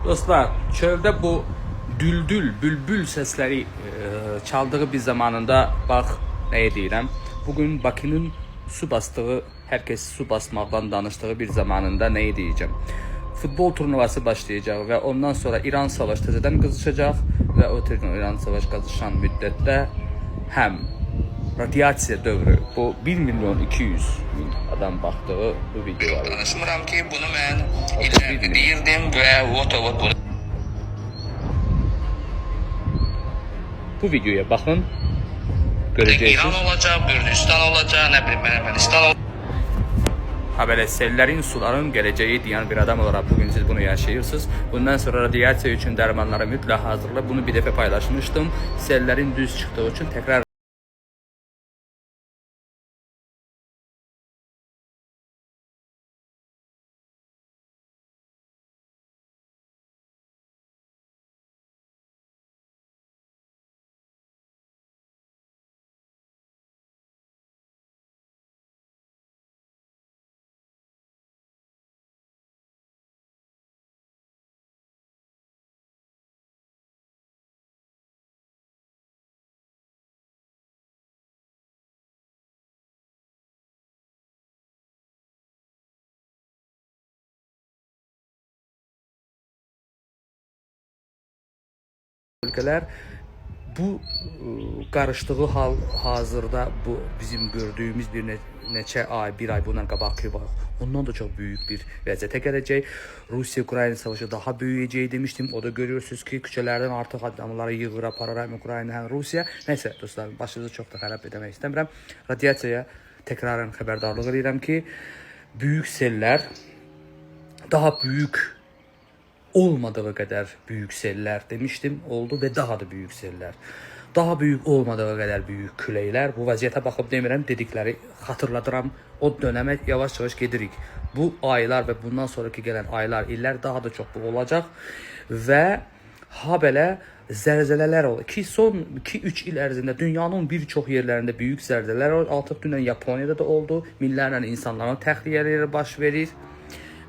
Dostlar, çöldə bu düldül, bülbül səsləri çaldığı bir zamanında bax nəyə deyirəm. Bugün Bakının su bastığı, hər kəs su basmaqdan danışdığı bir zamanında nəyə deyəcəm. Futbol turnuvası başlayacaq və ondan sonra İran savaş təzədən qızışacaq və o İran savaş qızışan müddətdə həm radiasiya dövrü, bu 1.200.000 adam baxdığı bu videoları. Danışmıram ki, bunu mən illərdir deyirdim və vot bunu. Bu videoya baxın, görəcəksiniz. İran olacaq, Gürcistan olacaq, nə bilim, Ermənistan olacaq. Ha belə sellərin, suların gələcəyi deyən bir adam olaraq bugün siz bunu yaşayırsınız. Bundan sonra radiasiya üçün dərmanları mütləq hazırla. Bunu bir dəfə paylaşmışdım. Sellərin düz çıxdığı üçün təkrar ölkələr bu qarışdığı hal hazırda bu bizim gördüyümüz bir neçə ay, bir ay bundan qabaqki var. Ondan da çox böyük bir vəziyyətə gələcək. Rusiya-Ukrayna savaşı daha böyüyəcək demişdim. O da görüyorsunuz ki, küçələrdən artıq adamları yığır, aparır həm Ukrayna, həm Rusiya. Nəysə dostlar, başınızı çox da xarab etmək istəmirəm. Radiasiyaya təkrarən xəbərdarlıq edirəm ki, böyük sellər, daha böyük olmadığı qədər böyük sellər demişdim, oldu və daha da böyük sellər. Daha böyük olmadığı qədər böyük küləklər. Bu vəziyyətə baxıb demirəm, dedikləri xatırladıram. O dönəmə yavaş-yavaş gedirik. Bu aylar və bundan sonraki gələn aylar, illər daha da çox bu olacaq və ha belə zəlzələlər olur ki, son 2-3 il ərzində dünyanın bir çox yerlərində böyük zəlzələlər olur. Artıq dünən Yaponiyada da oldu. Minlərlə insanların təxliyələri baş verir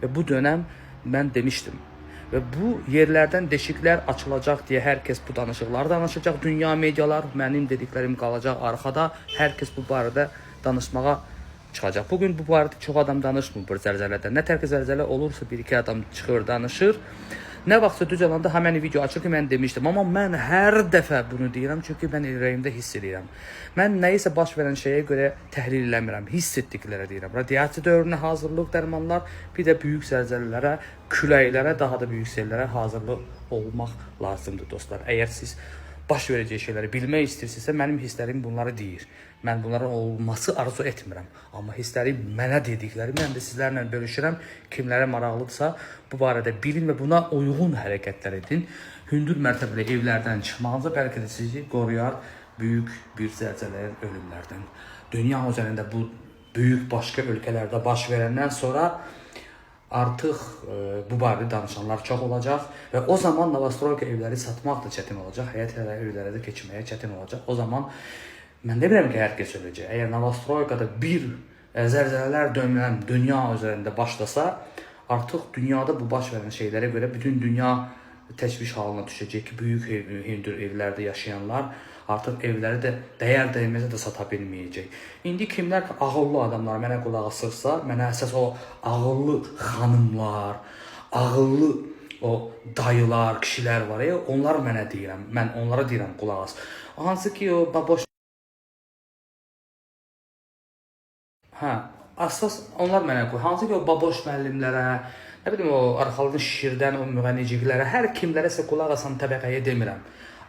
və bu dönəm mən demişdim. Və bu yerlərdən deşiklər açılacaq deyə hər kəs bu danışıqları danışacaq. Dünya medialar, mənim dediklərim qalacaq arxada. Hər kəs bu barədə danışmağa çıxacaq. Bugün bu barədə çox adam danışmır bu zəlzələdən. Nə tər ki zəlzələ olursa bir-iki adam çıxır, danışır. Nə vaxtsa düz olanda həmən video açır ki, mən demişdim. Amma mən hər dəfə bunu deyirəm, çünki mən ürəyimdə hiss edirəm. Mən nəyisə baş verən şeyə görə təhlil eləmirəm, hiss etdiklərə deyirəm. Radiasiya dövrünə hazırlıq, dərmanlar, bir də böyük zəlzələlərə, küləklərə, daha da böyük sellərə hazırlıq olmaq lazımdır dostlar. Əgər siz baş verəcək şeyləri bilmək istəyirsinizsə, mənim hisslərim bunları deyir. Mən bunların olması arzu etmirəm. Amma hisslərim mənə dedikləri, mən də sizlərlə bölüşürəm. Kimlərə maraqlıdırsa, bu barədə bilin və buna uyğun hərəkətlər edin. Hündür mərtəbəli evlərdən çıxmağınızı bəlkə də sizi qoruyar böyük bir zəlzələrin ölümlərdən. Dünya üzərində bu böyük başqa ölkələrdə baş verəndən sonra artıq bu barədə danışanlar çox olacaq və o zaman Novostroyka evləri satmaq da çətin olacaq, həyat evləri də keçməyə çətin olacaq. O zaman mən demirəm ki, hər kəs öləcək. Əgər Novostroykada bir zəlzələlər dönəm dünya üzərində başlasa, artıq dünyada bu baş verən şeylərə görə bütün dünya təşviş halına düşəcək ki, böyük hündür evlərdə yaşayanlar artıq evləri də dəyər dəyməcə də sata bilməyəcək. İndi kimlər ağıllı adamlar mənə qulaq asırsa, mənə əsas o ağıllı xanımlar, ağıllı o dayılar, kişilər var ya, onlar mənə deyirəm. Mən onlara deyirəm qulaq as. Hansı ki o baboş əsas onlar mənə qoy. Hansı ki o baboş müəllimlərə, nə bilim o arxalığın şişirdən o müğənnicilərə, hər kimlərəsə qulaq asan təbəqəyə demirəm.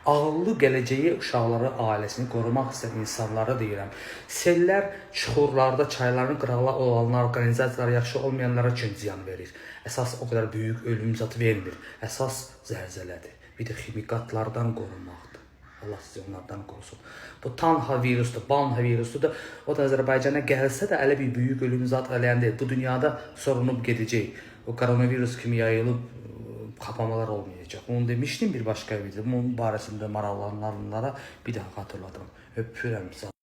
Ağıllı gələcəyi uşaqları, ailəsini qorumaq istəyən insanlara deyirəm. Sellər çuxurlarda, çayların qırağı olanlar, orqanizasiyalar yaxşı olmayanlara üçün ziyan verir. Əsas o qədər böyük ölüm zat vermir. Əsas zəlzələdir. Bir də ximikatlardan qorunmaqdır. Allah sizi onlardan qorusun. Bu Tanha virusdur, Banha virusdur da o da Azərbaycana gəlsə də elə bir böyük ölüm zat eləyən deyil. Bu dünyada sorunub gedəcək. O koronavirus kimi yayılıb kapamalar olmayacaq. Onu demişdim bir başqa videoda. Onun barəsində maraqlananlara bir daha xatırladım. Öpürəm.